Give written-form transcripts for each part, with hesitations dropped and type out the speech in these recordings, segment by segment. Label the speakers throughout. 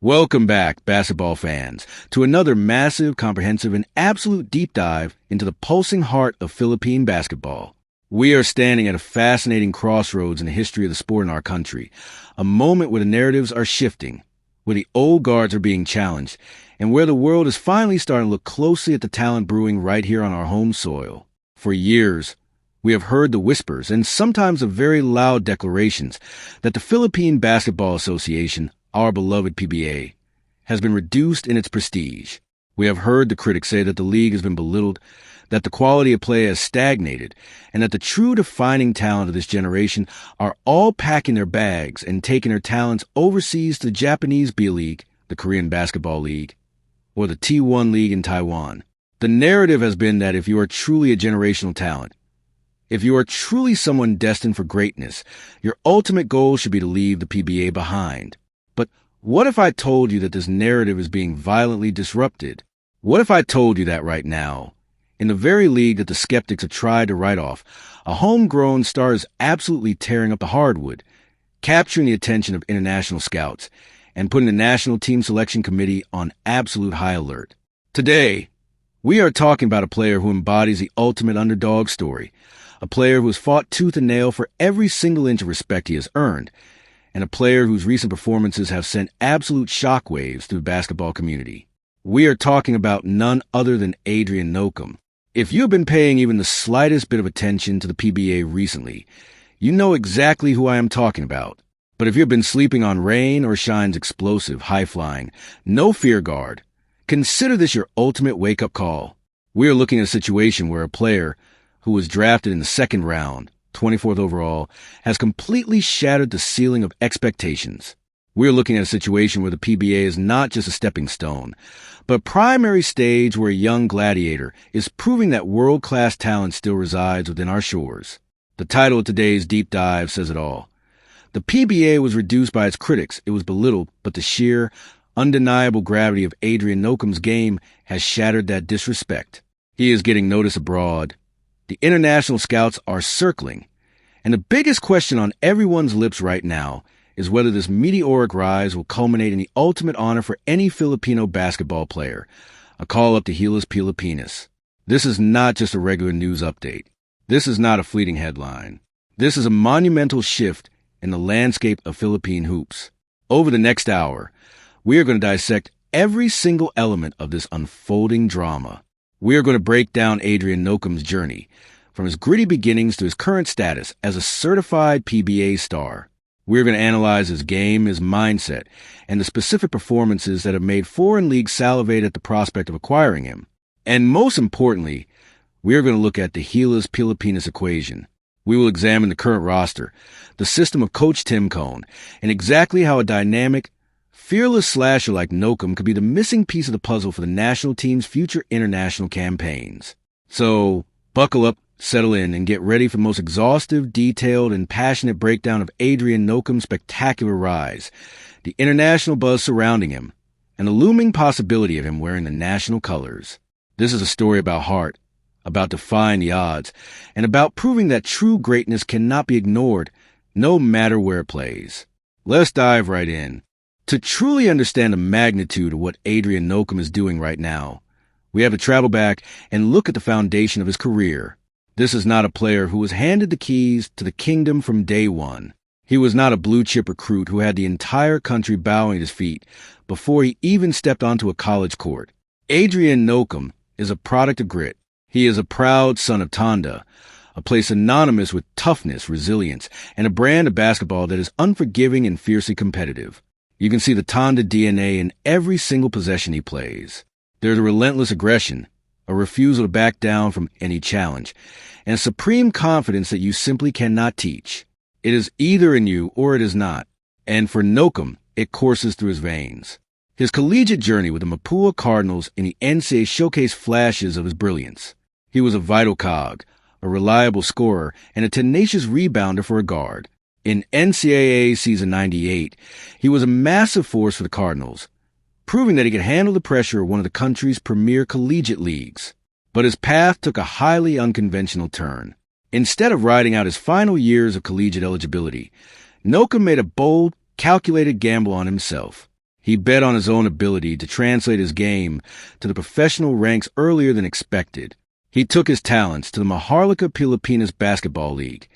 Speaker 1: Welcome back, basketball fans, to another massive, comprehensive, and absolute deep dive into the pulsing heart of Philippine basketball. We are standing at a fascinating crossroads in the history of the sport in our country, a moment where the narratives are shifting, where the old guards are being challenged, and where the world is finally starting to look closely at the talent brewing right here on our home soil. For years, we have heard the whispers and sometimes the very loud declarations that the Philippine Basketball Association, our beloved PBA, has been reduced in its prestige. We have heard the critics say that the league has been belittled, that the quality of play has stagnated, and that the true defining talent of this generation are all packing their bags and taking their talents overseas to the Japanese B-League, the Korean Basketball League, or the T1 League in Taiwan. The narrative has been that if you are truly a generational talent, if you are truly someone destined for greatness, your ultimate goal should be to leave the PBA behind. But what if I told you that this narrative is being violently disrupted? What if I told you that right now, in the very league that the skeptics have tried to write off, a homegrown star is absolutely tearing up the hardwood, capturing the attention of international scouts, and putting the national team selection committee on absolute high alert? Today, we are talking about a player who embodies the ultimate underdog story, a player who has fought tooth and nail for every single inch of respect he has earned, and a player whose recent performances have sent absolute shockwaves through the basketball community. We are talking about none other than Adrian Nocum. If you have been paying even the slightest bit of attention to the PBA recently, you know exactly who I am talking about. But if you have been sleeping on rain or shine's explosive, high-flying, no fear guard, consider this your ultimate wake-up call. We are looking at a situation where a player who was drafted in the second round, 24th overall, has completely shattered the ceiling of expectations. We're looking at a situation where the PBA is not just a stepping stone, but a primary stage where a young gladiator is proving that world-class talent still resides within our shores. The title of today's deep dive says it all. The PBA was reduced by its critics, it was belittled, but the sheer, undeniable gravity of Adrian Nocum's game has shattered that disrespect. He is getting notice abroad. The international scouts are circling, and the biggest question on everyone's lips right now is whether this meteoric rise will culminate in the ultimate honor for any Filipino basketball player, a call up to Gilas Pilipinas. This is not just a regular news update. This is not a fleeting headline. This is a monumental shift in the landscape of Philippine hoops. Over the next hour, we are going to dissect every single element of this unfolding drama. We are going to break down Adrian Nocum's journey, from his gritty beginnings to his current status as a certified PBA star. We're going to analyze his game, his mindset, and the specific performances that have made foreign leagues salivate at the prospect of acquiring him. And most importantly, we are going to look at the Gilas Pilipinas equation. We will examine the current roster, the system of Coach Tim Cone, and exactly how a dynamic, fearless slasher like Nocum could be the missing piece of the puzzle for the national team's future international campaigns. So, buckle up, settle in, and get ready for the most exhaustive, detailed, and passionate breakdown of Adrian Nocum's spectacular rise, the international buzz surrounding him, and the looming possibility of him wearing the national colors. This is a story about heart, about defying the odds, and about proving that true greatness cannot be ignored, no matter where it plays. Let's dive right in. To truly understand the magnitude of what Adrian Nocum is doing right now, we have to travel back and look at the foundation of his career. This is not a player who was handed the keys to the kingdom from day one. He was not a blue-chip recruit who had the entire country bowing at his feet before he even stepped onto a college court. Adrian Nocum is a product of grit. He is a proud son of Tonda, a place synonymous with toughness, resilience, and a brand of basketball that is unforgiving and fiercely competitive. You can see the Tonda DNA in every single possession he plays. There's a relentless aggression, a refusal to back down from any challenge, and a supreme confidence that you simply cannot teach. It is either in you or it is not. And for Nocum, it courses through his veins. His collegiate journey with the Mapua Cardinals in the NCAA showcased flashes of his brilliance. He was a vital cog, a reliable scorer, and a tenacious rebounder for a guard. In NCAA season 98, he was a massive force for the Cardinals, proving that he could handle the pressure of one of the country's premier collegiate leagues. But his path took a highly unconventional turn. Instead of riding out his final years of collegiate eligibility, Nocum made a bold, calculated gamble on himself. He bet on his own ability to translate his game to the professional ranks earlier than expected. He took his talents to the Gilas Pilipinas Basketball League,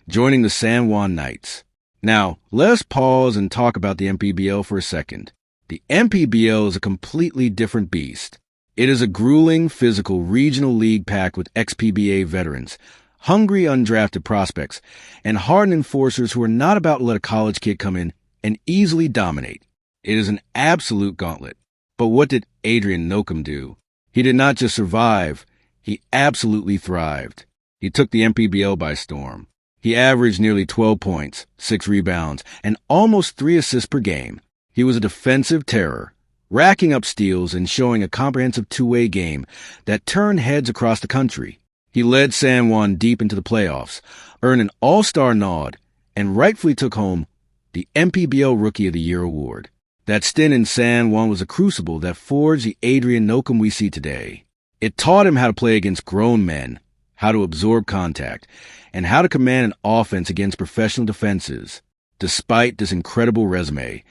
Speaker 1: joining the San Juan Knights. Now, let us pause and talk about the MPBL for a second. The MPBL is a completely different beast. It is a grueling, physical, regional league packed with ex-PBA veterans, hungry undrafted prospects, and hardened enforcers who are not about to let a college kid come in and easily dominate. It is an absolute gauntlet. But what did Adrian Nocum do? He did not just survive, he absolutely thrived. He took the MPBL by storm. He averaged nearly 12 points, 6 rebounds, and almost 3 assists per game. He was a defensive terror, racking up steals and showing a comprehensive two-way game that turned heads across the country. He led San Juan deep into the playoffs, earned an All-Star nod, and rightfully took home the MPBL Rookie of the Year award. That stint in San Juan was a crucible that forged the Adrian Nocum we see today. It taught him how to play against grown men, how to absorb contact, and how to command an offense against professional defenses. Despite this incredible resume,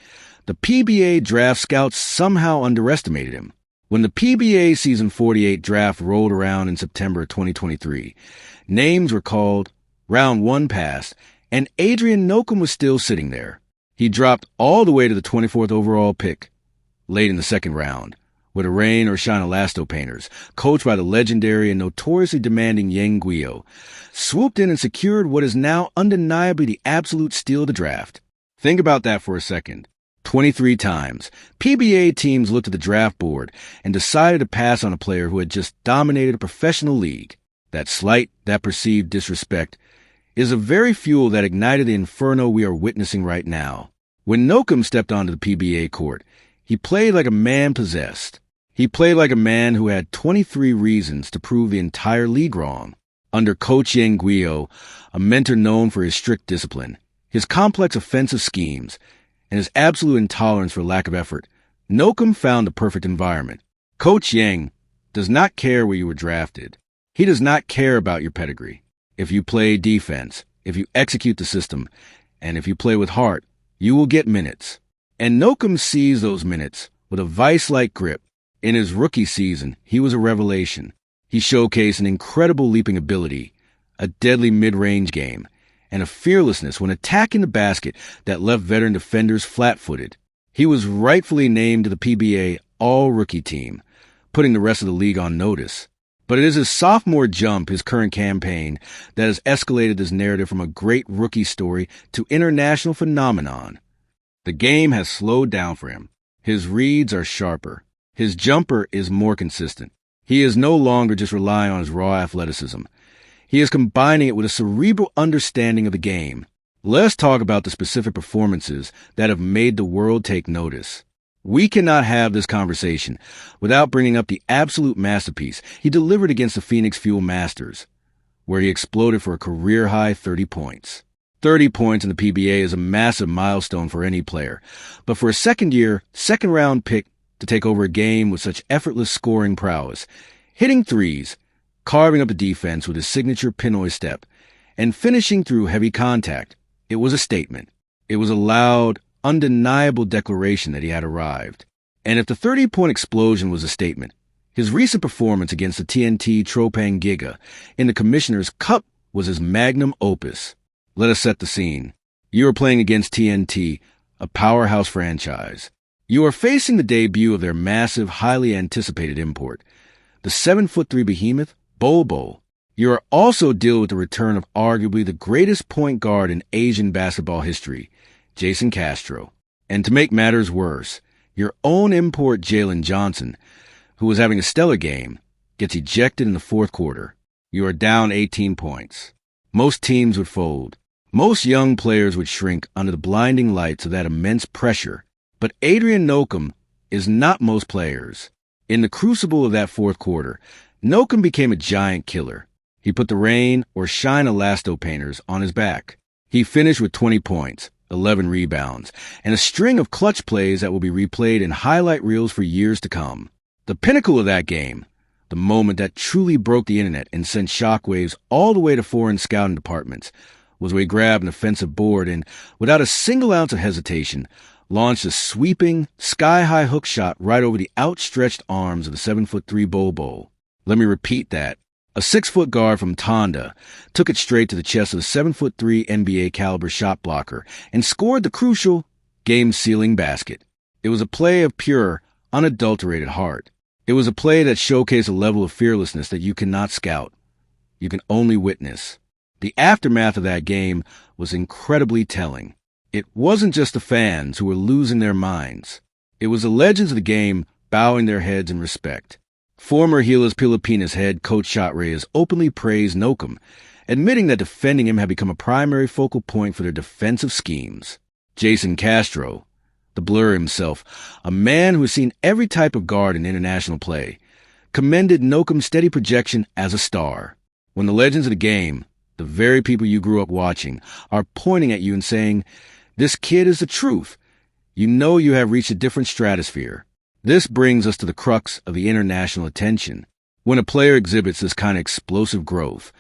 Speaker 1: the PBA draft scouts somehow underestimated him. When the PBA Season 48 draft rolled around in September 2023, names were called, round 1 passed, and Adrian Nocum was still sitting there. He dropped all the way to the 24th overall pick, late in the second round, where the rain or shine elasto painters, coached by the legendary and notoriously demanding Yang Guio, swooped in and secured what is now undeniably the absolute steal of the draft. Think about that for a second. 23 times, PBA teams looked at the draft board and decided to pass on a player who had just dominated a professional league. That slight, that perceived disrespect is the very fuel that ignited the inferno we are witnessing right now. When Nocum stepped onto the PBA court, he played like a man possessed. He played like a man who had 23 reasons to prove the entire league wrong. Under Coach Yang Guio, a mentor known for his strict discipline, his complex offensive schemes, and his absolute intolerance for lack of effort, Nocum found the perfect environment. Coach Yang does not care where you were drafted. He does not care about your pedigree. If you play defense, if you execute the system, and if you play with heart, you will get minutes. And Nocum seized those minutes with a vice-like grip. In his rookie season, he was a revelation. He showcased an incredible leaping ability, a deadly mid-range game, and a fearlessness when attacking the basket that left veteran defenders flat-footed. He was rightfully named to the PBA All-Rookie team, putting the rest of the league on notice. But it is his sophomore jump, his current campaign, that has escalated this narrative from a great rookie story to international phenomenon. The game has slowed down for him. His reads are sharper. His jumper is more consistent. He is no longer just relying on his raw athleticism. He is combining it with a cerebral understanding of the game. Let's talk about the specific performances that have made the world take notice. We cannot have this conversation without bringing up the absolute masterpiece he delivered against the Phoenix Fuel Masters, where he exploded for a career-high 30 points. 30 points in the PBA is a massive milestone for any player, but for a second-year, second-round pick to take over a game with such effortless scoring prowess, hitting threes, carving up the defense with his signature Pinoy step, and finishing through heavy contact, it was a statement. It was a loud, undeniable declaration that he had arrived. And if the 30-point explosion was a statement, his recent performance against the TNT Tropang Giga in the Commissioner's Cup was his magnum opus. Let us set the scene. You are playing against TNT, a powerhouse franchise. You are facing the debut of their massive, highly anticipated import, the 7'3" behemoth, Bobo. You are also dealing with the return of arguably the greatest point guard in Asian basketball history, Jason Castro. And to make matters worse, your own import Jalen Johnson, who was having a stellar game, gets ejected in the fourth quarter. You are down 18 points. Most teams would fold. Most young players would shrink under the blinding lights of that immense pressure. But Adrian Nocum is not most players. In the crucible of that fourth quarter, Nocum became a giant killer. He put the rain or shine elasto painters on his back. He finished with 20 points, 11 rebounds, and a string of clutch plays that will be replayed in highlight reels for years to come. The pinnacle of that game, the moment that truly broke the internet and sent shockwaves all the way to foreign scouting departments, was where he grabbed an offensive board and, without a single ounce of hesitation, launched a sweeping, sky-high hook shot right over the outstretched arms of the 7'3" Bol. Let me repeat that. A 6-foot guard from Tonda took it straight to the chest of the 7'3" NBA-caliber shot blocker and scored the crucial, game-sealing basket. It was a play of pure, unadulterated heart. It was a play that showcased a level of fearlessness that you cannot scout. You can only witness. The aftermath of that game was incredibly telling. It wasn't just the fans who were losing their minds. It was the legends of the game bowing their heads in respect. Former Gilas Pilipinas head coach Shot Reyes openly praised Nocum, admitting that defending him had become a primary focal point for their defensive schemes. Jason Castro, the Blur himself, a man who has seen every type of guard in international play, commended Nocum's steady projection as a star. When the legends of the game, the very people you grew up watching, are pointing at you and saying, "This kid is the truth," you know you have reached a different stratosphere. This brings us to the crux of the international attention. When a player exhibits this kind of explosive growth,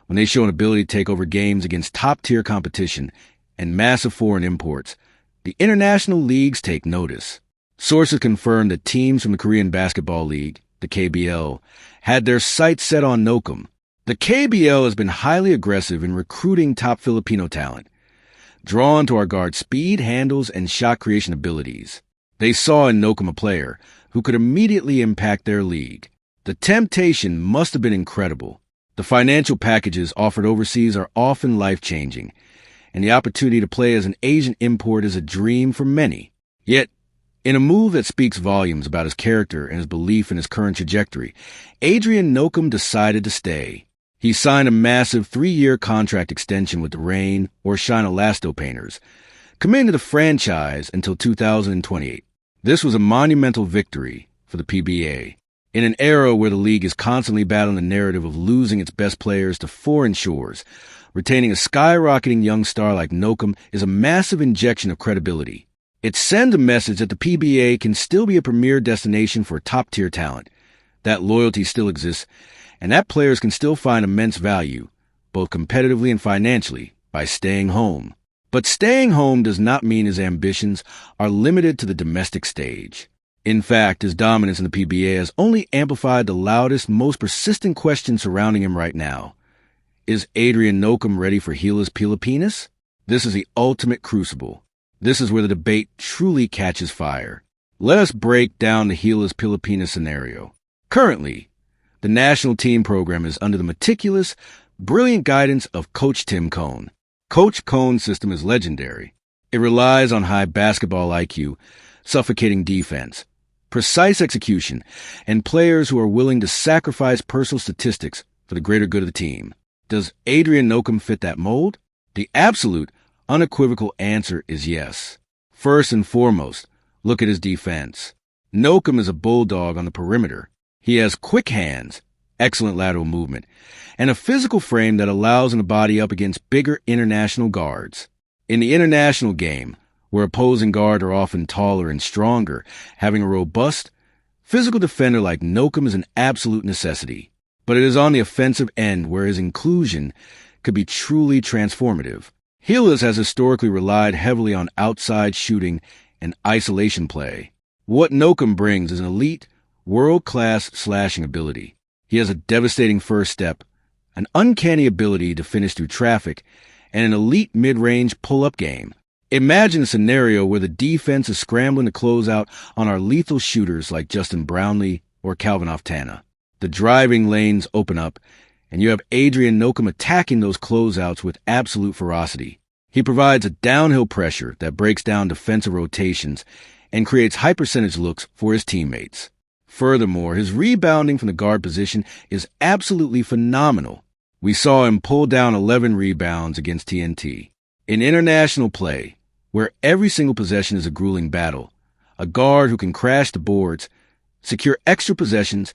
Speaker 1: when they show an ability to take over games against top-tier competition and massive foreign imports, the international leagues take notice. Sources confirm that teams from the Korean Basketball League, the KBL, had their sights set on Nocum. The KBL has been highly aggressive in recruiting top Filipino talent, drawn to our guard's speed, handles, and shot creation abilities. They saw in Nocum a player who could immediately impact their league. The temptation must have been incredible. The financial packages offered overseas are often life-changing, and the opportunity to play as an Asian import is a dream for many. Yet, in a move that speaks volumes about his character and his belief in his current trajectory, Adrian Nocum decided to stay. He signed a massive 3-year contract extension with the Rain or Shine Elasto Painters, committing to the franchise until 2028. This was a monumental victory for the PBA. In an era where the league is constantly battling the narrative of losing its best players to foreign shores, retaining a skyrocketing young star like Nocum is a massive injection of credibility. It sends a message that the PBA can still be a premier destination for top-tier talent, that loyalty still exists, and that players can still find immense value, both competitively and financially, by staying home. But staying home does not mean his ambitions are limited to the domestic stage. In fact, his dominance in the PBA has only amplified the loudest, most persistent question surrounding him right now. Is Adrian Nocum ready for Gilas Pilipinas? This is the ultimate crucible. This is where the debate truly catches fire. Let us break down the Gilas Pilipinas scenario. Currently, the national team program is under the meticulous, brilliant guidance of Coach Tim Cone. Coach Cone's system is legendary. It relies on high basketball IQ, suffocating defense, precise execution, and players who are willing to sacrifice personal statistics for the greater good of the team. Does Adrian Nocum fit that mold? The absolute, unequivocal answer is yes. First and foremost, look at his defense. Nocum is a bulldog on the perimeter. He has quick hands, excellent lateral movement, and a physical frame that allows him to body up against bigger international guards. In the international game, where opposing guards are often taller and stronger, having a robust, physical defender like Nocum is an absolute necessity. But it is on the offensive end where his inclusion could be truly transformative. Gilas has historically relied heavily on outside shooting and isolation play. What Nocum brings is an elite, world-class slashing ability. He has a devastating first step, an uncanny ability to finish through traffic, and an elite mid-range pull-up game. Imagine a scenario where the defense is scrambling to close out on our lethal shooters like Justin Brownlee or Calvin Oftana. The driving lanes open up, and you have Adrian Nocum attacking those closeouts with absolute ferocity. He provides a downhill pressure that breaks down defensive rotations and creates high-percentage looks for his teammates. Furthermore, his rebounding from the guard position is absolutely phenomenal. We saw him pull down 11 rebounds against TNT. In international play, where every single possession is a grueling battle, a guard who can crash the boards, secure extra possessions,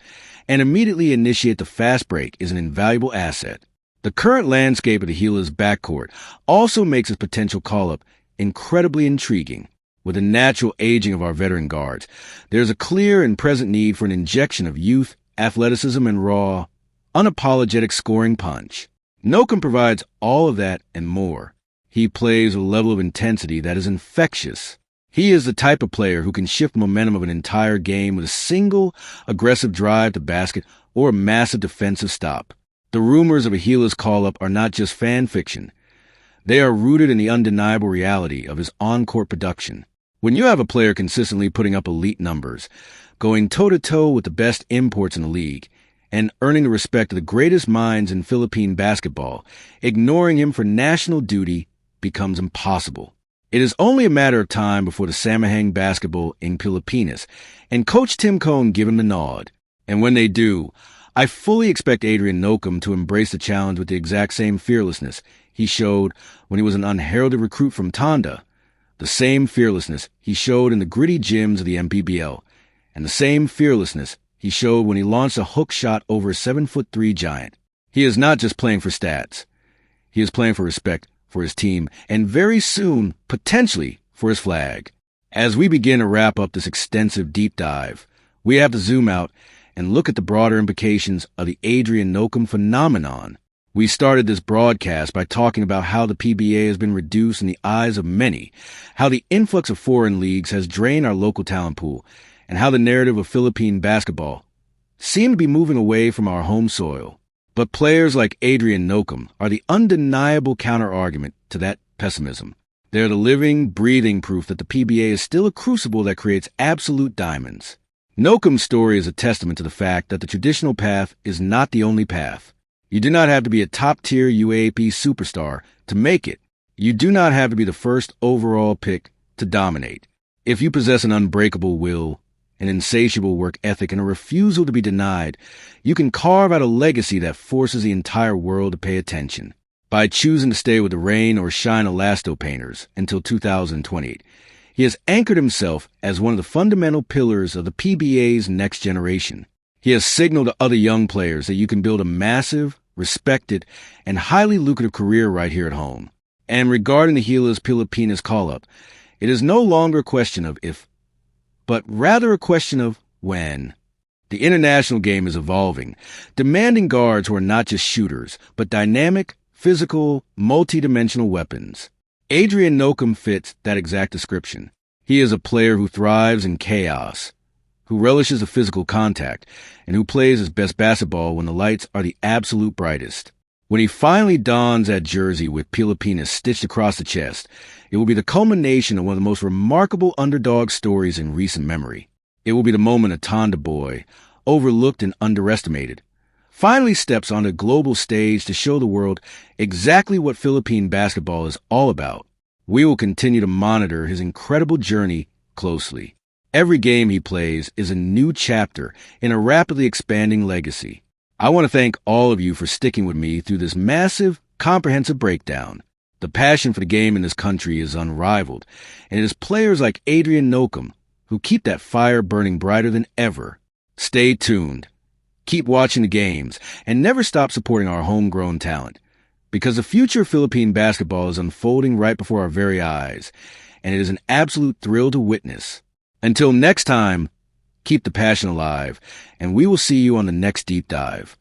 Speaker 1: and immediately initiate the fast break is an invaluable asset. The current landscape of the Gilas backcourt also makes his potential call-up incredibly intriguing. With the natural aging of our veteran guards, there's a clear and present need for an injection of youth, athleticism, and raw, unapologetic scoring punch. Nocum provides all of that and more. He plays with a level of intensity that is infectious. He is the type of player who can shift the momentum of an entire game with a single aggressive drive to basket or a massive defensive stop. The rumors of a Gilas call-up are not just fan fiction. They are rooted in the undeniable reality of his on-court production. When you have a player consistently putting up elite numbers, going toe-to-toe with the best imports in the league, and earning the respect of the greatest minds in Philippine basketball, ignoring him for national duty becomes impossible. It is only a matter of time before the Samahang basketball in Pilipinas and Coach Tim Cohn give him the nod. And when they do, I fully expect Adrian Nocum to embrace the challenge with the exact same fearlessness he showed when he was an unheralded recruit from Tonda, the same fearlessness he showed in the gritty gyms of the MPBL, and the same fearlessness he showed when he launched a hook shot over a 7'3" giant. He is not just playing for stats. He is playing for respect for his team, and very soon, potentially, for his flag. As we begin to wrap up this extensive deep dive, we have to zoom out and look at the broader implications of the Adrian Nocum phenomenon. We started this broadcast by talking about how the PBA has been reduced in the eyes of many, how the influx of foreign leagues has drained our local talent pool, and how the narrative of Philippine basketball seemed to be moving away from our home soil. But players like Adrian Nocum are the undeniable counter-argument to that pessimism. They're the living, breathing proof that the PBA is still a crucible that creates absolute diamonds. Nocum's story is a testament to the fact that the traditional path is not the only path. You do not have to be a top-tier UAAP superstar to make it. You do not have to be the first overall pick to dominate. If you possess an unbreakable will, an insatiable work ethic, and a refusal to be denied, you can carve out a legacy that forces the entire world to pay attention. By choosing to stay with the rain or shine elasto painters until 2028, he has anchored himself as one of the fundamental pillars of the PBA's next generation. He has signaled to other young players that you can build a massive, respected, and highly lucrative career right here at home. And regarding the Gilas Pilipinas call-up, it is no longer a question of if, but rather a question of when. The international game is evolving, demanding guards who are not just shooters, but dynamic, physical, multi-dimensional weapons. Adrian Nocum fits that exact description. He is a player who thrives in chaos, who relishes the physical contact, and who plays his best basketball when the lights are the absolute brightest. When he finally dons that jersey with Pilipinas stitched across the chest, it will be the culmination of one of the most remarkable underdog stories in recent memory. It will be the moment a Tonda boy, overlooked and underestimated, finally steps on a global stage to show the world exactly what Philippine basketball is all about. We will continue to monitor his incredible journey closely. Every game he plays is a new chapter in a rapidly expanding legacy. I want to thank all of you for sticking with me through this massive, comprehensive breakdown. The passion for the game in this country is unrivaled, and it is players like Adrian Nocum who keep that fire burning brighter than ever. Stay tuned. Keep watching the games, and never stop supporting our homegrown talent, because the future of Philippine basketball is unfolding right before our very eyes, and it is an absolute thrill to witness. Until next time, keep the passion alive, and we will see you on the next deep dive.